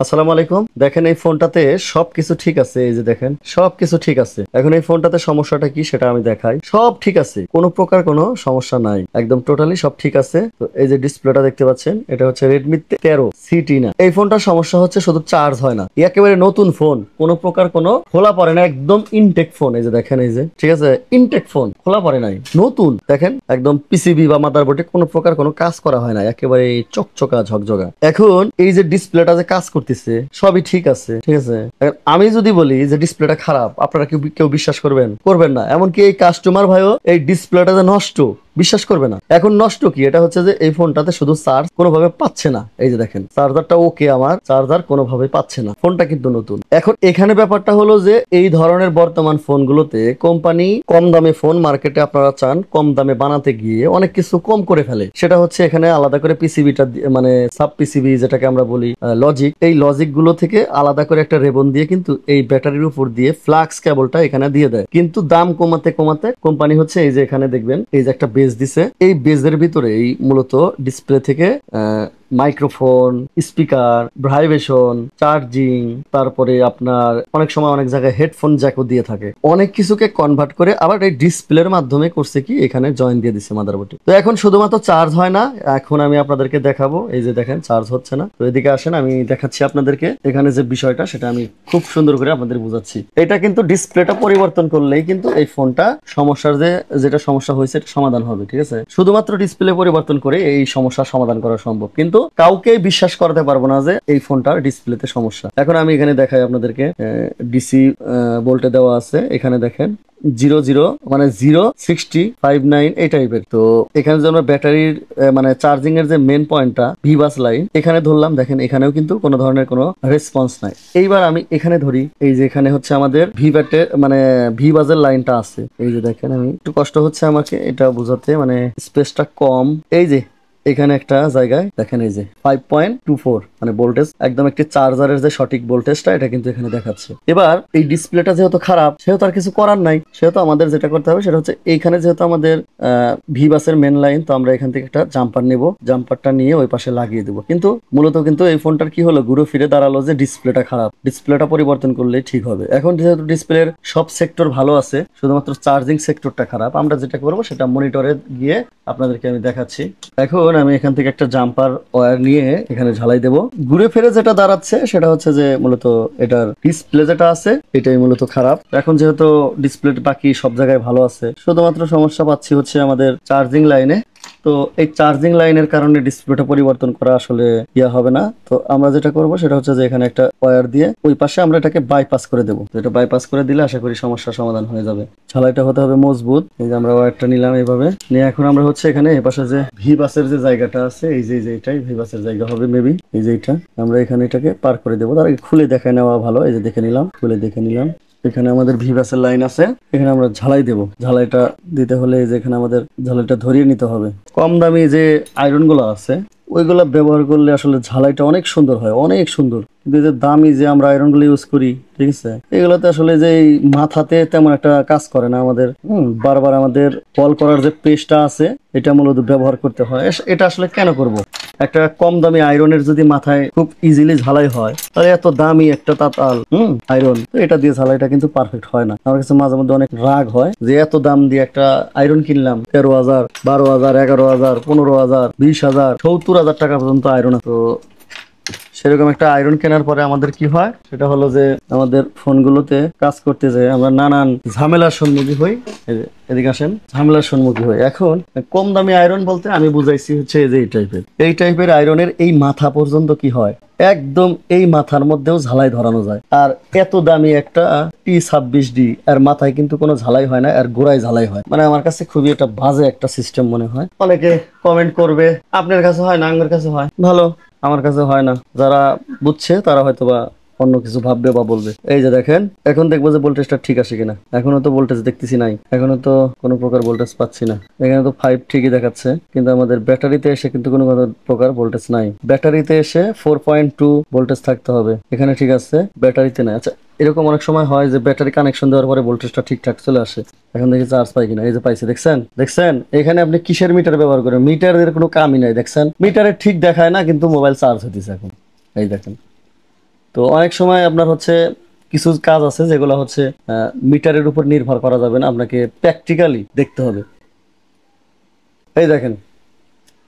আসসালামু আলাইকুম। দেখেন এই ফোনটাতে সবকিছু ঠিক আছে, এই যে দেখেন সবকিছু ঠিক আছে। এখন এই ফোনটাতে সমস্যাটা কি সেটা আমি দেখাই। সব ঠিক আছে, কোনো প্রকার কোনো সমস্যা নাই, একদম টোটালি সব ঠিক আছে। তো এই যে ডিসপ্লেটা দেখতে পাচ্ছেন, এটা হচ্ছে Redmi 13 সিটি না। এই ফোনটার সমস্যা হচ্ছে শুধু চার্জ হয় না। একেবারে নতুন ফোন, কোনো প্রকার কোনো খোলা পড়ে না, একদম ইনটেক ফোন। এই যে দেখেন, এই যে ঠিক আছে, ইনটেক ফোন, খোলা পড়ে নাই, নতুন। দেখেন একদম পিসিবি বা মাদারবোর্ডে কোনো প্রকার কোনো কাজ করা হয় না, একেবারে চকচকা ঝকঝকা। এখন এই যে ডিসপ্লেটা যে কাজ করতেছে সবই ঠিক আছে, ঠিক আছে। এখন আমি যদি বলি যে ডিসপ্লেটা খারাপ, আপনারা কেউ বিশ্বাস করবেন না। এমনকি এই কাস্টমার ভাইও এই ডিসপ্লেটা যে নষ্ট বিশ্বাস করবে না। এখন নষ্ট কি, এটা হচ্ছে যে এই ফোনটাতে শুধু চার্জ কোনোভাবে পাচ্ছে না। এই যে দেখেন চার্জারটা ওকে, আমার চার্জার কোনোভাবে পাচ্ছে না, ফোনটা কিন্তু নতুন। এখন এখানে ব্যাপারটা হলো যে এই ধরনের বর্তমান ফোনগুলোতে কোম্পানি কম দামে ফোন মার্কেটে আপনারা চান কম দামে বানাতে গিয়ে অনেক কিছু কম করে ফেলে। সেটা হচ্ছে এখানে আলাদা করে পিসিবিটা মানে সাব পিসিবি যেটাকে আমরা বলি লজিক, এই লজিক গুলো থেকে আলাদা করে একটা রেবন দিয়ে কিন্তু এই ব্যাটারির উপর দিয়ে ফ্লাক্স কেবলটা এখানে দিয়ে দেয়। কিন্তু দাম কমাতে কমাতে কোম্পানি হচ্ছে এই যে এখানে দেখবেন এই যে একটা বেস দিছে, এই বেজের ভিতরে এই মূলত ডিসপ্লে থেকে মাইক্রোফোন, স্পিকার, ভাইব্রেশন, চার্জিং, তারপরে আপনার অনেক সময় অনেক জায়গায় হেডফোন জ্যাকও দিয়ে থাকে। অনেক কিছুকে কনভার্ট করে আবার এই ডিসপ্লের মাধ্যমে করছে কি এখানে জয়েন দিয়ে দিচ্ছে মাদারবোর্ডে। তো এখন শুধুমাত্র চার্জ হয় না, এখন আমি আপনাদেরকে দেখাবো। এই যে দেখেন চার্জ হচ্ছে না। তো এদিকে আসেন, আমি দেখাচ্ছি আপনাদেরকে এখানে যে বিষয়টা সেটা আমি খুব সুন্দর করে আপনাদের বুঝাচ্ছি। এটা কিন্তু ডিসপ্লেটা পরিবর্তন করলেই কিন্তু এই ফোনটা সমস্যার যেটা সমস্যা হয়েছে এটা সমাধান হবে, ঠিক আছে। শুধুমাত্র ডিসপ্লে পরিবর্তন করে এই সমস্যার সমাধান করা সম্ভব, কিন্তু কাউকে বিশ্বাস করতে পারবো না যে এই ফোনটার ডিসপ্লেতে সমস্যা। এখন আমি এখানে দেখাই আপনাদেরকে, ডিসি ভোল্টে দেওয়া আছে, এখানে দেখেন 00 মানে 06059 এই টাইপের। তো এখানে যে আমরা ব্যাটারির মানে চার্জিং এর যে মেন পয়েন্টটা ভিবাস লাইন এখানে ধরলাম, দেখেন এখানেও কিন্তু কোনো ধরনের কোনো রেসপন্স নাই। এইবার আমি এখানে ধরি, এই যে এখানে হচ্ছে আমাদের ভিব্যাটের মানে ভিবাসের লাইনটা আছে। এই যে দেখেন, আমি একটু কষ্ট হচ্ছে আমাকে এটা বোঝাতে, মানে স্পেসটা কম। এই যে এখানে একটা জায়গায় দেখেন এই যে 5.24 মানে ভোল্টেজ, একদম একটি চার্জারের যে সঠিক ভোল্টেজটা এটা কিন্তু এখানে দেখাচ্ছে। এবার এই ডিসপ্লেটা যেহেতু খারাপ সেহেতু আর কিছু করার নাই, সেহেতু আমাদের যেটা করতে হবে সেটা হচ্ছে এইখানে যেহেতু আমাদের ভি বাসের মেন লাইন, তো আমরা এখান থেকে একটা জাম্পার নেব, জাম্পারটা নিয়ে ওই পাশে লাগিয়ে দেবো। কিন্তু মূলত কিন্তু এই ফোনটার কি হলো, ঘুরে ফিরে দাঁড়ালো যে ডিসপ্লেটা খারাপ, ডিসপ্লেটা পরিবর্তন করলে ঠিক হবে। এখন যেহেতু ডিসপ্লের সব সেক্টর ভালো আছে, শুধুমাত্র চার্জিং সেক্টরটা খারাপ, আমরা যেটা করবো সেটা মনিটরে গিয়ে আপনাদেরকে আমি দেখাচ্ছি। এখন আমি এখান থেকে একটা জাম্পার ওয়্যার নিয়ে এখানে ঝালাই দেব। ঘুরে ফিরে যেটা দাঁড়াচ্ছে সেটা হচ্ছে যে মূলত এটার ডিসপ্লে যেটা আছে এটাই মূলত খারাপ। এখন যেহেতু ডিসপ্লে বাকি সব জায়গায় ভালো আছে, শুধুমাত্র সমস্যা পাচ্ছি হচ্ছে আমাদের চার্জিং লাইনে। তো এই চার্জিং লাইনের কারণে ডিসপ্লেটা পরিবর্তন করা আসলে হবে না। তো আমরা যেটা করব সেটা হচ্ছে যে এখানে একটা ওয়্যার দিয়ে ওই পাশে আমরা এটাকে বাইপাস করে দেবো। এটা বাইপাস করে দিলে আশা করি সমস্যার সমাধান হয়ে যাবে। ঝালাইটা হতে হবে মজবুত। এই যে আমরা ওয়্যারটা নিলাম এইভাবে নিয়ে, এখন আমরা হচ্ছে এখানে এই পাশে যে ভি বাসের যে জায়গাটা আছে, এই যে এটাই ভি বাসের জায়গা হবে মেবি, এই যে এটা আমরা এখানে এটাকে পার করে দেবো। তার আগে খুলে দেখে নেওয়া ভালো। এই যে দেখে নিলাম, খুলে দেখে নিলাম। এখানে আমাদের ভিভাসের লাইন আছে, এখানে আমরা ঝালাই দেব। ঝালাইটা দিতে হলে যে এখানে আমাদের ঝালাইটা ধরিয়ে নিতে হবে। কম দামি যে আয়রন গুলো আছে ওইগুলা ব্যবহার করলে আসলে ঝালাইটা অনেক সুন্দর হয়, অনেক সুন্দর। কিন্তু যে দামি যে আমরা আয়রন গুলো ইউজ করি, ঠিক আছে, এগুলোতে আসলে যে মাথাতে তেমন একটা কাজ করে না আমাদের। বারবার আমাদের কল করার যে পেস্টটা আছে এটা মূলত ব্যবহার করতে হয়। এটা আসলে কেন করব? একটা কম দামি আয়রনের যদি মাথায় খুব ইজিলি ঝালাই হয়, তাহলে এত দামি একটা তাতাল আয়রন, তো এটা দিয়ে ঝালাইটা কিন্তু পারফেক্ট হয় না। আমার কাছে মাঝে মধ্যে অনেক রাগ হয় যে এত দাম দিয়ে একটা আয়রন কিনলাম, 13,000, 12,000, 11,000, 15,000, 20,000, 70,000 টাকা পর্যন্ত আয়রন। তো সেরকম একটা আয়রন কেনার পরে আমাদের কি হয় সেটা হলো যে আমাদের ফোনগুলোতে কাজ করতে যায় আমরা নানান ঝামেলার সম্মুখীন হই। এদিকে আসেন, ঝামেলার সম্মুখীন হই। এখন কম দামি আয়রন বলতে আমি বুঝাইছি হচ্ছে যে এই টাইপের আয়রনের এই মাথা পর্যন্ত কি হয়, একদম এই মাথার মধ্যেও ঝালাই ধরানো যায়। আর এত দামি একটা T26D এর মাথায় কিন্তু কোনো ঝালাই হয় না, আর গোড়ায় ঝালাই হয়। মানে আমার কাছে খুবই একটা বাজে একটা সিস্টেম মনে হয়। অনেকে কমেন্ট করবে আপনার কাছে হয় না, আমার কাছে হয়, ভালো, আমার কাছে হয় না। যারা বুঝছে তারা হয়তো বা অন্য কিছু ভাববে বা বলবে। এই যে দেখেন, এখন দেখবো যে ভোল্টেজটা ঠিক আছে কিনা। এখনো তো ভোল্টেজ দেখতেছি নাই, এখনো তো কোনো প্রকার ভোল্টেজ পাচ্ছি না। এখানে তো 5 ঠিকই দেখাচ্ছে, কিন্তু আমাদের ব্যাটারিতে এসে কিন্তু কোনো প্রকার ভোল্টেজ নাই। ব্যাটারিতে এসে 4.2 ভোল্টেজ থাকতে হবে, এখানে ঠিক আছে, ব্যাটারিতে নাই। আচ্ছা, এরকম অনেক সময় হয় যে ব্যাটারি কানেকশন দেওয়ার পরে ভোল্টেজটা ঠিকঠাক চলে আসে। এখন দেখি চার্জ পাই কিনা। এই যে পাইছে, দেখছেন এখানে আপনি কিসের মিটার ব্যবহার করেন? মিটারের কোনো কামই নাই। দেখছেন মিটারে ঠিক দেখায় না, কিন্তু মোবাইল চার্জ হতেছে এখন। এই দেখেন, তো অনেক সময় আপনার হচ্ছে কিছু কাজ আছে যেগুলো হচ্ছে মিটারের উপর নির্ভর করা যাবে না, আপনাকে প্র্যাকটিক্যালি দেখতে হবে। এই দেখেন,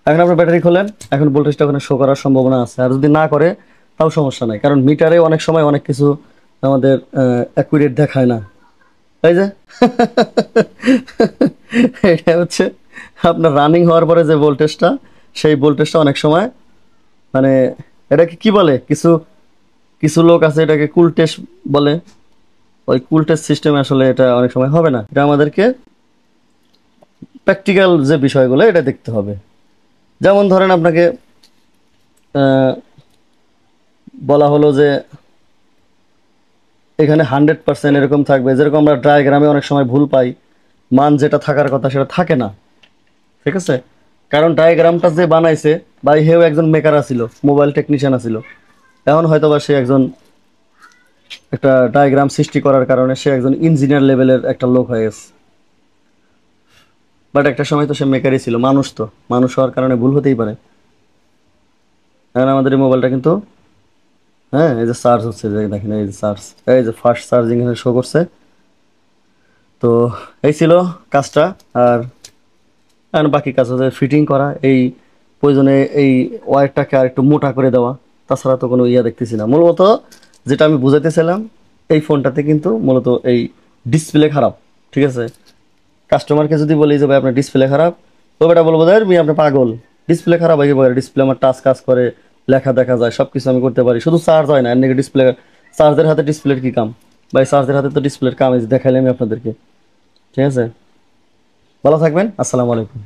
এখন আপনার ব্যাটারি খোলেন, এখন ভোল্টেজটা ওখানে শো করার সম্ভাবনা আছে, আর যদি না করে তাও সমস্যা নাই, কারণ মিটারে অনেক সময় অনেক কিছু আমাদের অ্যাকুরেট দেখায় না। এই যে এটা হচ্ছে আপনার রানিং হওয়ার পরে যে ভোল্টেজটা, সেই ভোল্টেজটা অনেক সময় মানে এটাকে কি বলে, কিছু কিছু লোক আছে এটাকে কুল টেস্ট বলে। ওই কুল টেস্ট সিস্টেমে আসলে এটা অনেক সময় হবে না, এটা আমাদেরকে প্র্যাকটিক্যাল যে বিষয়গুলো এটা দেখতে হবে। যেমন ধরেন আপনাকে আহ, বলা হলো যে এখানে 100% এরকম থাকবে, যেরকম আমরা ডায়াগ্রামে অনেক সময় ভুল পাই, মান যেটা থাকার কথা সেটা থাকে না, ঠিক আছে? কারণ ডায়াগ্রামটা যে বানাইছে বা হেও একজন মেকার আছিল, মোবাইল টেকনিশিয়ান আছিল, এখন হয়তো বা সে একজন একটা ডায়াগ্রাম সৃষ্টি করার কারণে সে একজন ইঞ্জিনিয়ার লেভেলের একটা লোক হয়ে গেছে, বাট একটা সময় তো সে মেকারই ছিল। মানুষ তো, মানুষ হওয়ার কারণে ভুল হতেই পারে। এখন আমাদের এই মোবাইলটা কিন্তু, হ্যাঁ এই যে চার্জ হচ্ছে, যে দেখেন এই যে চার্জ, এই যে ফার্স্ট চার্জিং এখানে শো করছে। তো এই ছিল কাজটা। আর এখন বাকি কাজ হচ্ছে ফিটিং করা, এই প্রয়োজনে এই ওয়্যারটাকে আর একটু মোটা করে দেওয়া, তাছাড়া তো কোনো ইয়া দেখতেছি না। মূলত যেটা আমি বুঝাইতেছিলাম, এই ফোনটাতে কিন্তু মূলত এই ডিসপ্লে খারাপ, ঠিক আছে? কাস্টমারকে যদি বলি যে ভাই আপনার ডিসপ্লে খারাপ, তো এটা বলবো যে আমি আপনি পাগল, ডিসপ্লে খারাপ হয়ে গেছে, ডিসপ্লে আমার টাচ কাজ করে, লেখা দেখা যায়, সব কিছু আমি করতে পারি, শুধু চার্জ হয় না। এর নাকি ডিসপ্লে, চার্জের হাতে ডিসপ্লের কি কাম? ভাই চার্জের হাতে তো ডিসপ্লের কাম, এই যে দেখাইলে আমি আপনাদেরকে, ঠিক আছে? ভালো থাকবেন, আসসালামু আলাইকুম।